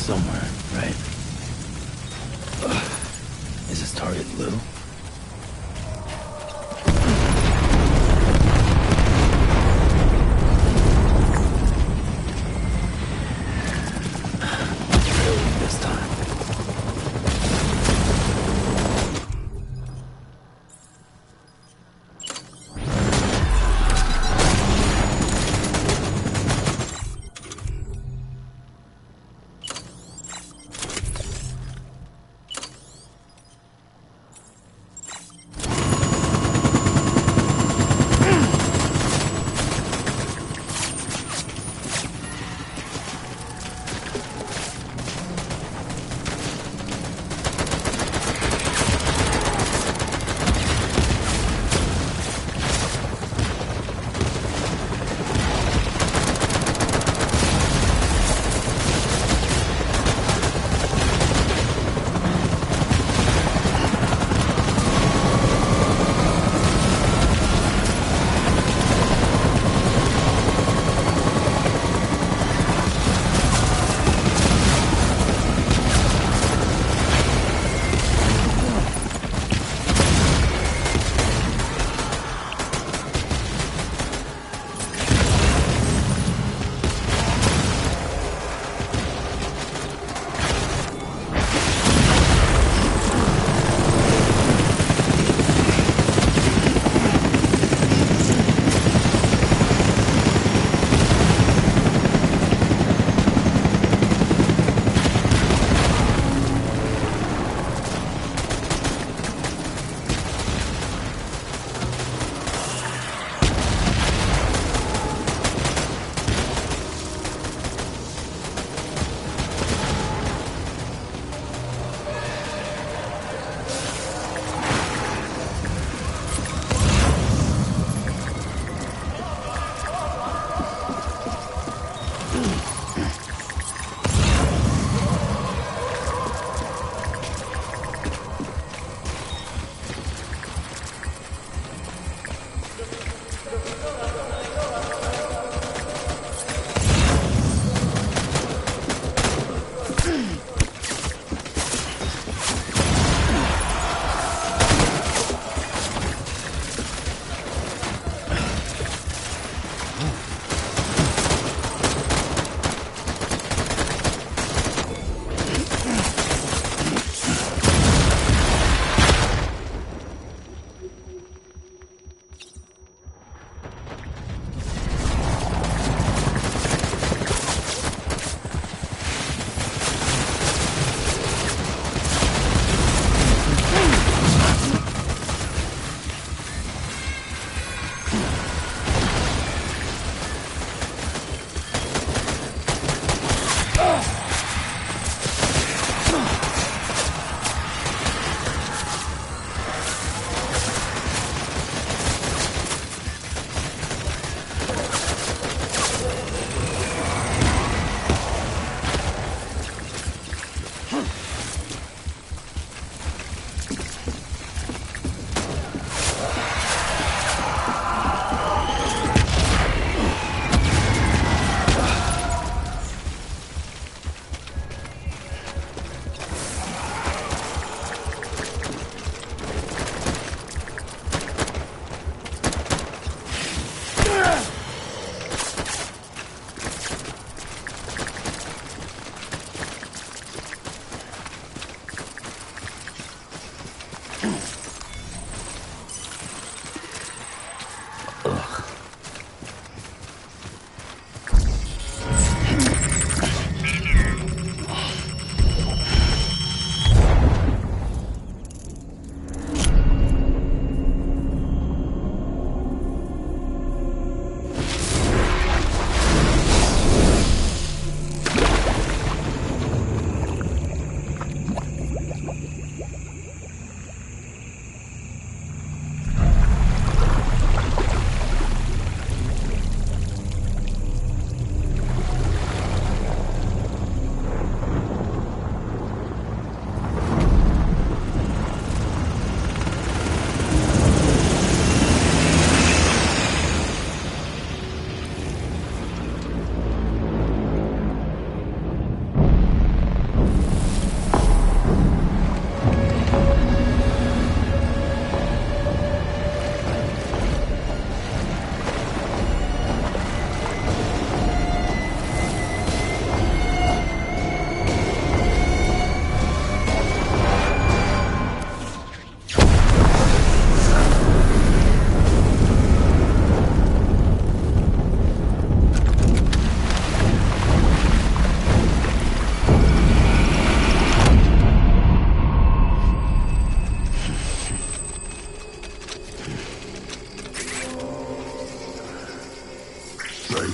somewhere, right? Is this target blue? Really this time.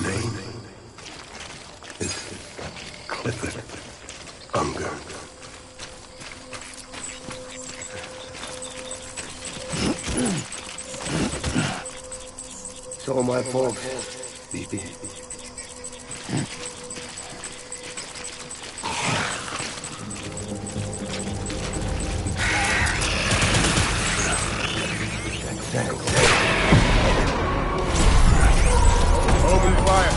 name is Clifford Unger. So my folks, BB. Open fire.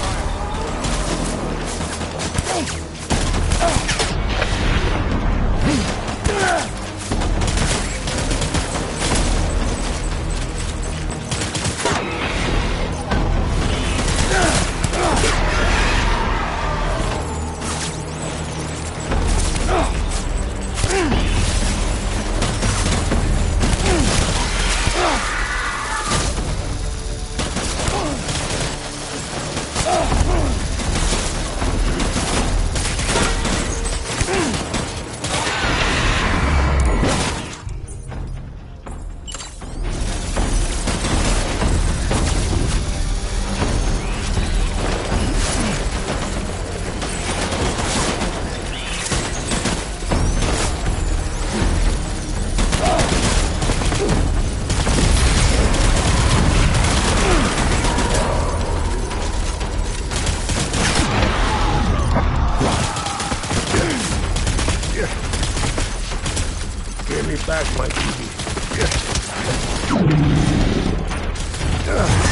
Give me back my TV.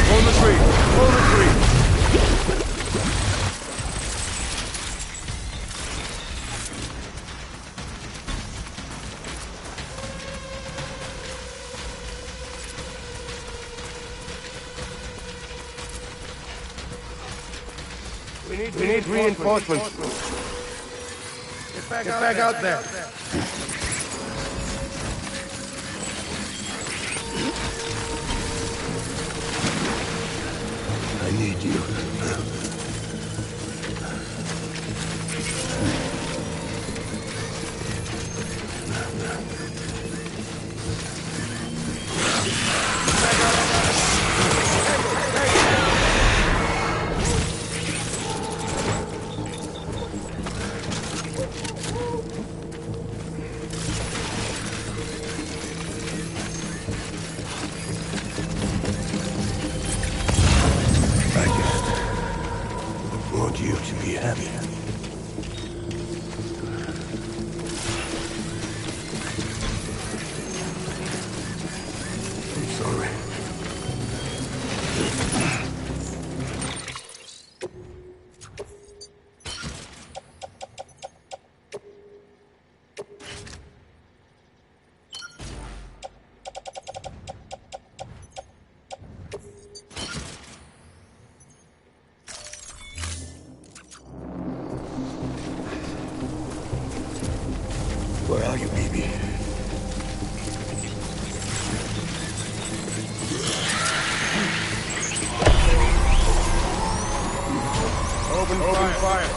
Hold the tree! Hold the tree! We need reinforcements. Get back out there. I need you. I want you to be happy. I'm sorry. Where are you, baby? Open fire.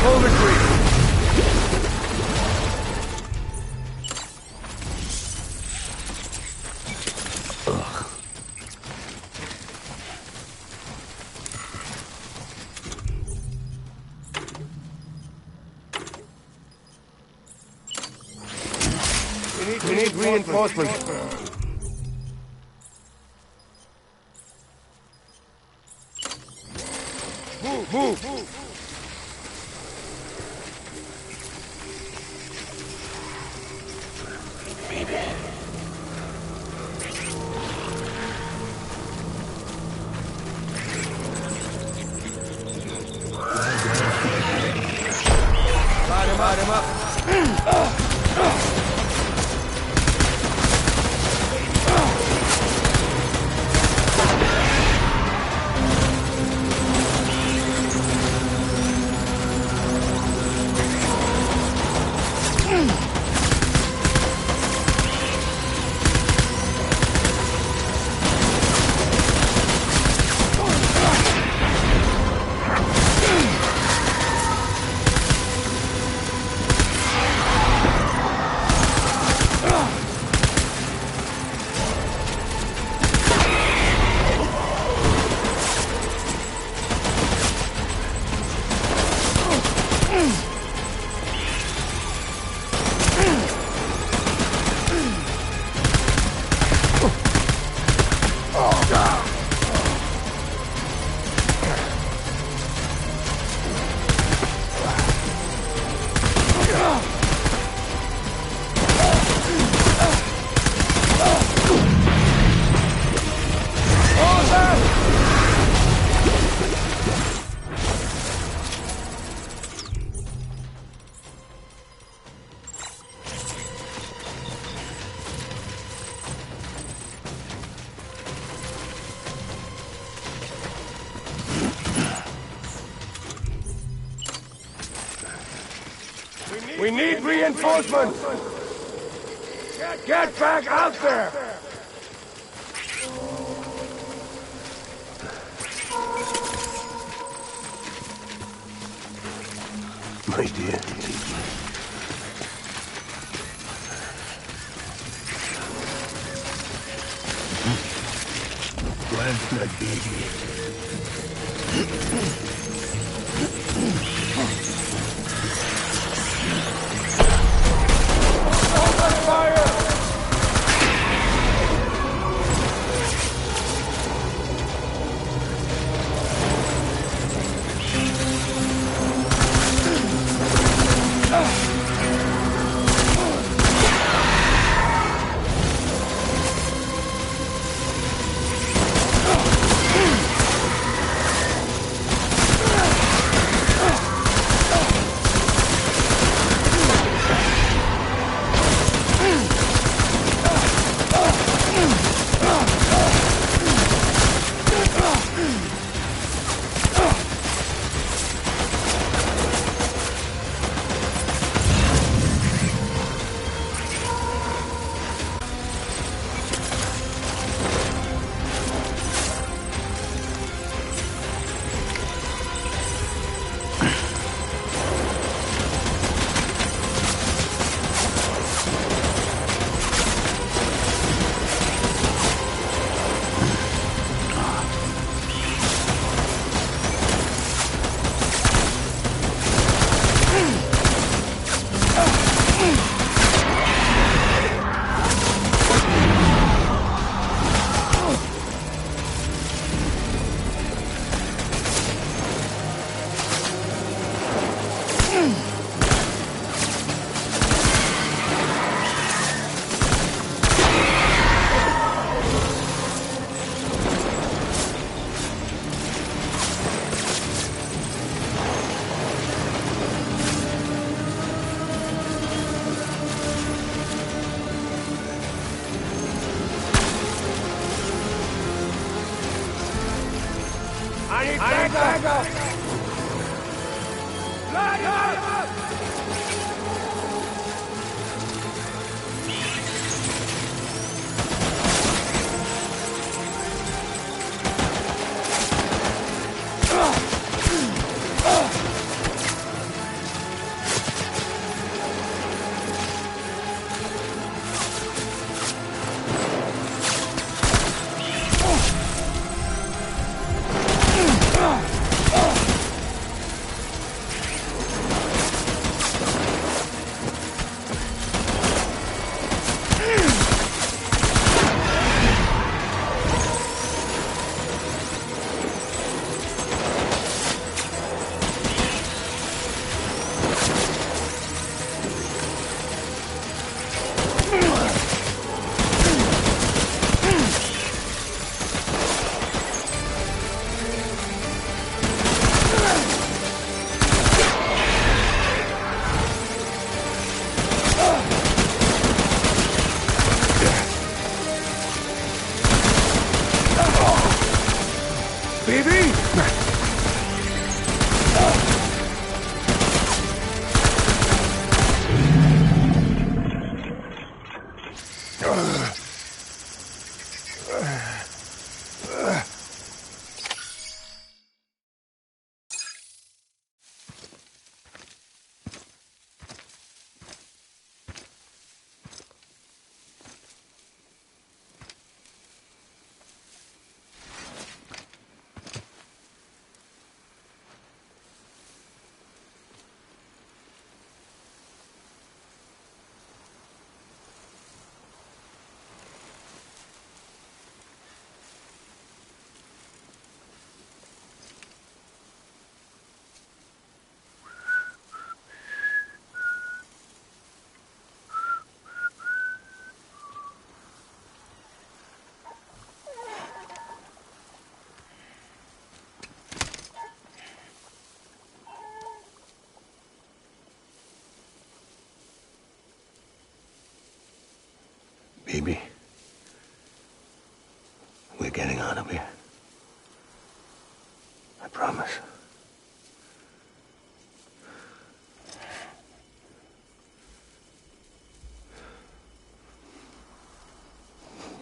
Hold the tree. We need reinforcements. Move! Maybe. Light him up. We need reinforcements! Get back out there! My dear. Plant my baby.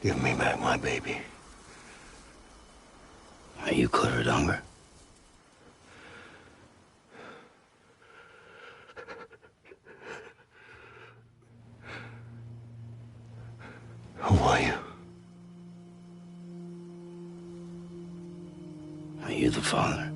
Give me back my baby. Are you clear of hunger? Who are you? Are you the father?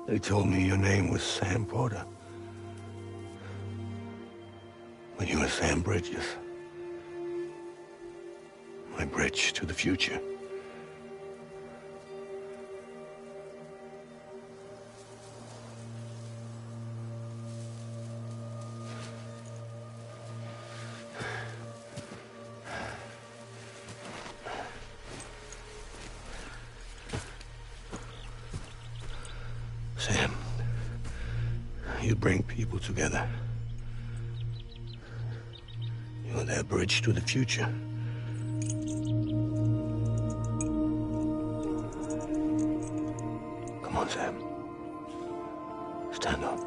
They told me your name was Sam Porter. But you were Sam Bridges. My bridge to the future. Sam, you bring people together. You're their bridge to the future. Come on, Sam. Stand up.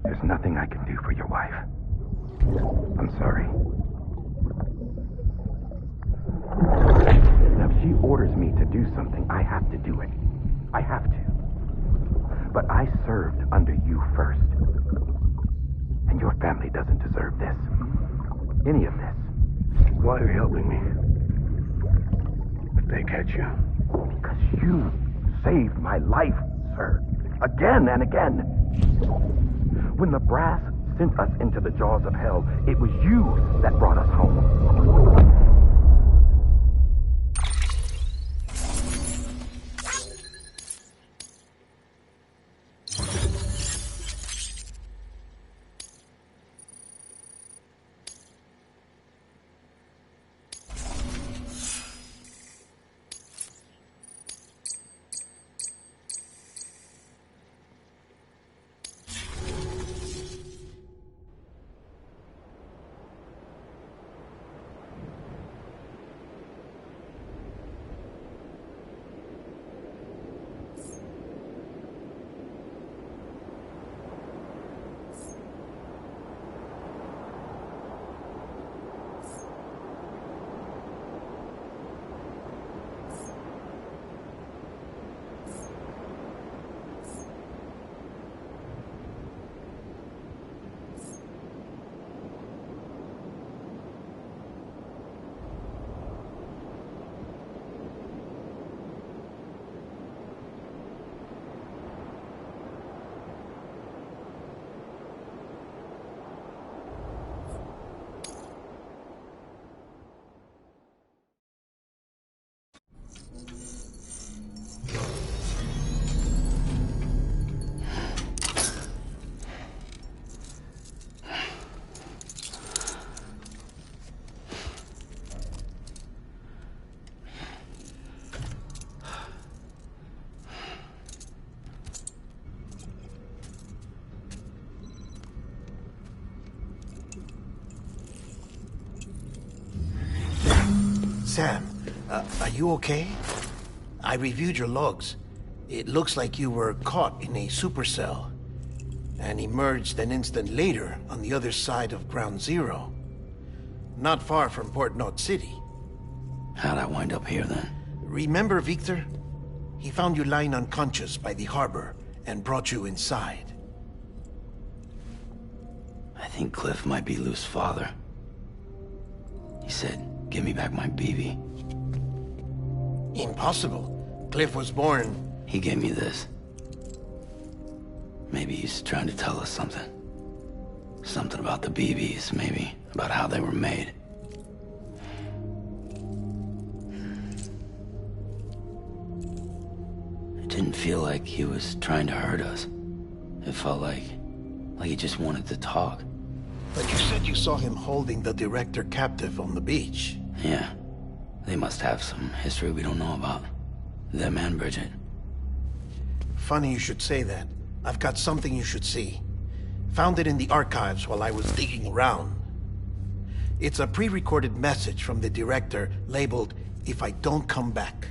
There's nothing I can do for your wife. I'm sorry. Now, if she orders me to do something, I have to do it. I have to. But I served under you first. And your family doesn't deserve this. Any of this. Why are you helping me? If they catch you. Because you saved my life, sir. Again and again. When the brass sent us into the jaws of hell, it was you that brought us home. Sam, are you okay? I reviewed your logs. It looks like you were caught in a supercell and emerged an instant later on the other side of Ground Zero. Not far from Port Knot City. How'd I wind up here then? Remember Victor? He found you lying unconscious by the harbor and brought you inside. I think Cliff might be Lou's father. He said, give me back my BB. Impossible. Cliff was born... He gave me this. Maybe he's trying to tell us something. Something about the BBs, maybe. About how they were made. It didn't feel like he was trying to hurt us. It felt like he just wanted to talk. But you said you saw him holding the director captive on the beach. Yeah. They must have some history we don't know about. Them and Bridget. Funny you should say that. I've got something you should see. Found it in the archives while I was digging around. It's a pre-recorded message from the director labeled, "If I don't come back."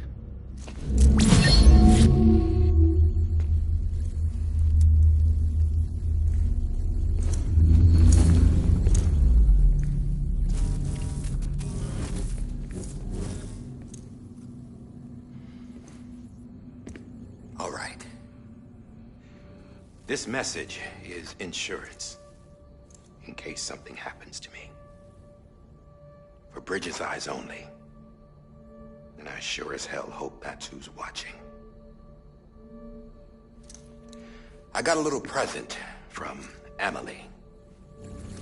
All right. This message is insurance, in case something happens to me. For Bridget's eyes only. And I sure as hell hope that's who's watching. I got a little present from Emily.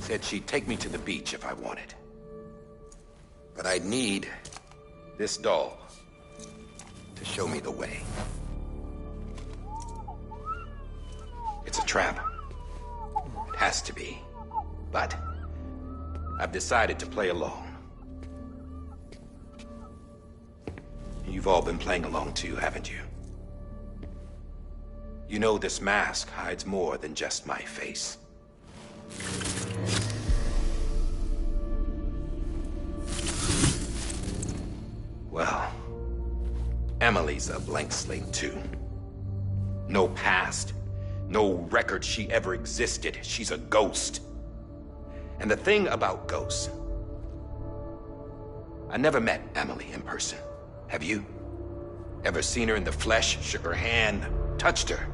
Said she'd take me to the beach if I wanted. But I'd need this doll to show me the way. It's a trap. It has to be. But I've decided to play along. You've all been playing along too, haven't you? You know this mask hides more than just my face. Well, Emily's a blank slate too. No past. No record she ever existed. She's a ghost. And the thing about ghosts... I never met Emily in person. Have you? Ever seen her in the flesh, shook her hand, touched her?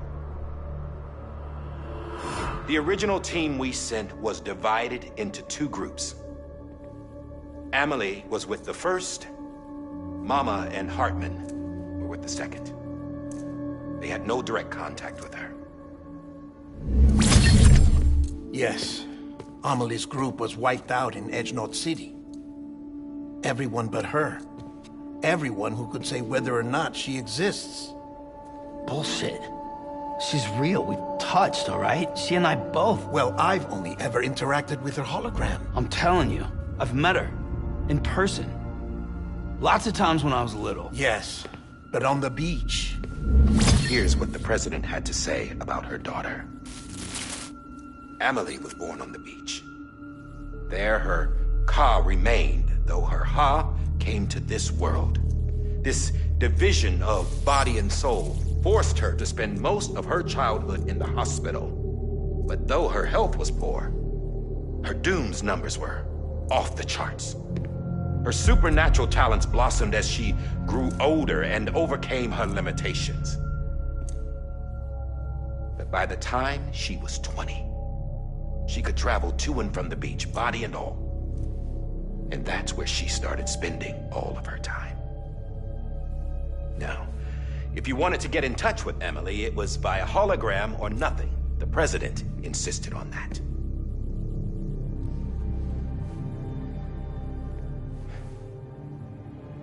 The original team we sent was divided into two groups. Emily was with the first. Mama and Hartman were with the second. They had no direct contact with her. Yes. Amelie's group was wiped out in Edge Knot City. Everyone but her. Everyone who could say whether or not she exists. Bullshit. She's real. We've touched, all right? She and I both. Well, I've only ever interacted with her hologram. I'm telling you, I've met her. In person. Lots of times when I was little. Yes, but on the beach. Here's what the president had to say about her daughter. Emily was born on the beach. There her Ka remained, though her Ha came to this world. This division of body and soul forced her to spend most of her childhood in the hospital. But though her health was poor, her Doom's numbers were off the charts. Her supernatural talents blossomed as she grew older and overcame her limitations. But by the time she was 20, she could travel to and from the beach, body and all. And that's where she started spending all of her time. Now, if you wanted to get in touch with Emily, it was via hologram or nothing. The president insisted on that.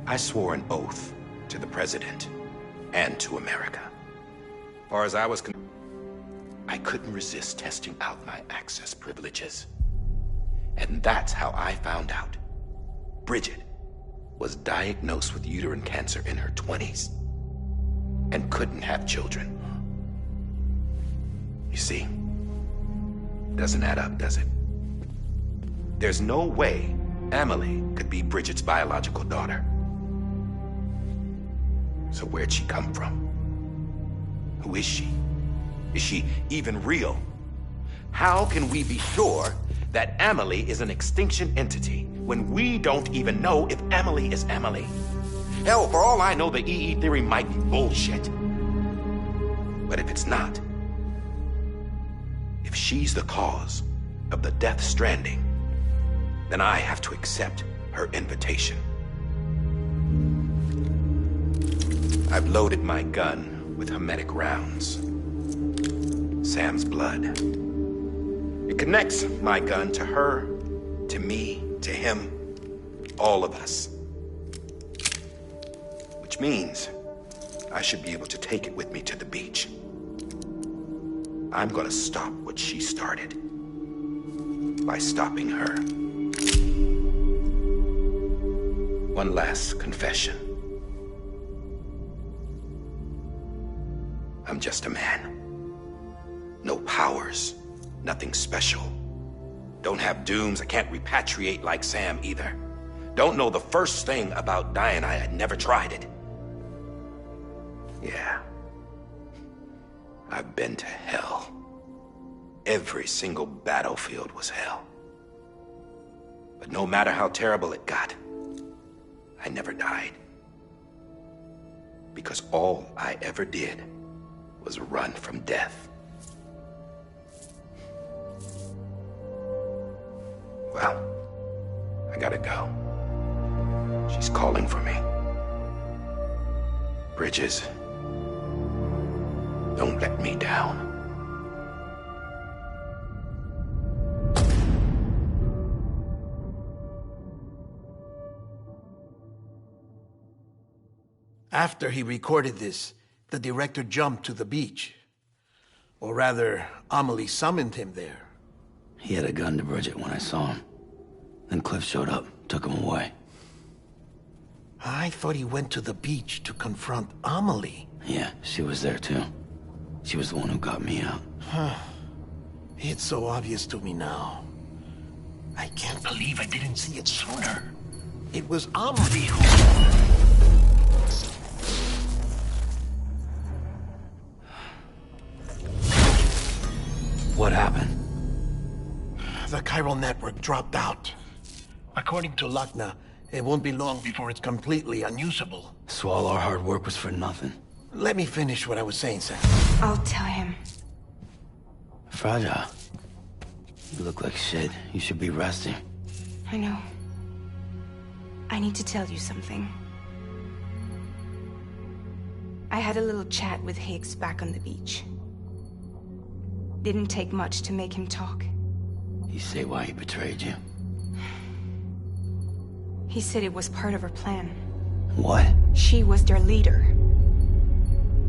I swore an oath to the president and to America. As far as I was concerned, I couldn't resist testing out my access privileges. And that's how I found out. Bridget was diagnosed with uterine cancer in her 20s and couldn't have children. You see, doesn't add up, does it? There's no way Emily could be Bridget's biological daughter. So where'd she come from? Who is she? Is she even real? How can we be sure that Amelie is an extinction entity when we don't even know if Amelie is Amelie? Hell, for all I know, the EE theory might be bullshit. But if it's not, if she's the cause of the death stranding, then I have to accept her invitation. I've loaded my gun with hermetic rounds. Sam's blood. It connects my gun to her, to me, to him, all of us. Which means I should be able to take it with me to the beach. I'm gonna stop what she started by stopping her. One last confession. I'm just a man. No powers, nothing special. Don't have dooms, I can't repatriate like Sam either. Don't know the first thing about dying, I had never tried it. Yeah. I've been to hell. Every single battlefield was hell. But no matter how terrible it got, I never died. Because all I ever did was run from death. Well, I gotta go. She's calling for me. Bridges, don't let me down. After he recorded this, the director jumped to the beach. Or rather, Amelie summoned him there. He had a gun to Bridget when I saw him. Then Cliff showed up, took him away. I thought he went to the beach to confront Amelie. Yeah, she was there too. She was the one who got me out. It's so obvious to me now. I can't believe I didn't see it sooner. It was Amelie who... What happened? The chiral network dropped out. According to Lakna, it won't be long before it's completely unusable. So all our hard work was for nothing. Let me finish what I was saying, Sam. I'll tell him. Fragile. You look like shit. You should be resting. I know. I need to tell you something. I had a little chat with Higgs back on the beach. Didn't take much to make him talk. You say why he betrayed you? He said it was part of her plan. What? She was their leader.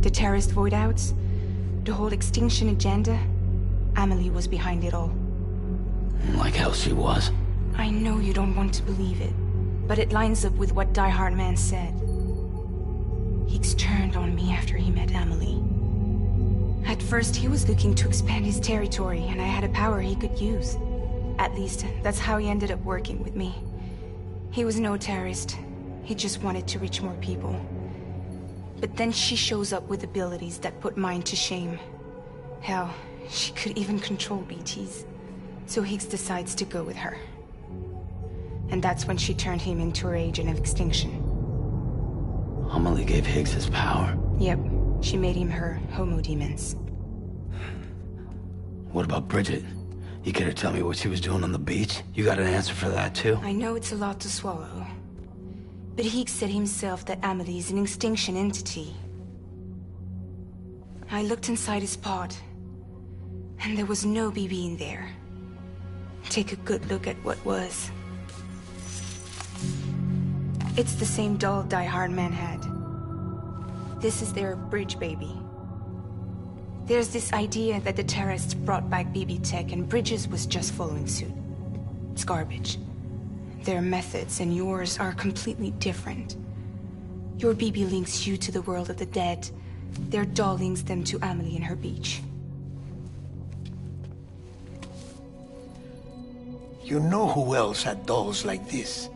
The terrorist void-outs, the whole extinction agenda, Amelie was behind it all. Like hell she was. I know you don't want to believe it, but it lines up with what Die Hard Man said. Higgs turned on me after he met Amelie. At first, he was looking to expand his territory, and I had a power he could use. At least, that's how he ended up working with me. He was no terrorist. He just wanted to reach more people. But then she shows up with abilities that put mine to shame. Hell, she could even control BTs. So Higgs decides to go with her. And that's when she turned him into her agent of extinction. Amelie gave Higgs his power. Yep, she made him her homo demons. What about Bridget? You care to tell me what she was doing on the beach? You got an answer for that too? I know it's a lot to swallow. But Higgs said himself that Amelie is an extinction entity. I looked inside his pod, and there was no BB in there. Take a good look at what was. It's the same doll Die Hard Man had. This is their bridge baby. There's this idea that the terrorists brought back BB tech and Bridges was just following suit. It's garbage. Their methods and yours are completely different. Your BB links you to the world of the dead. Their doll links them to Amelie and her beach. You know who else had dolls like this?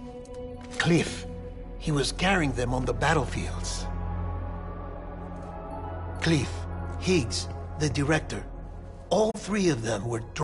Cliff. He was carrying them on the battlefields. Cleef, Higgs, the director. All three of them were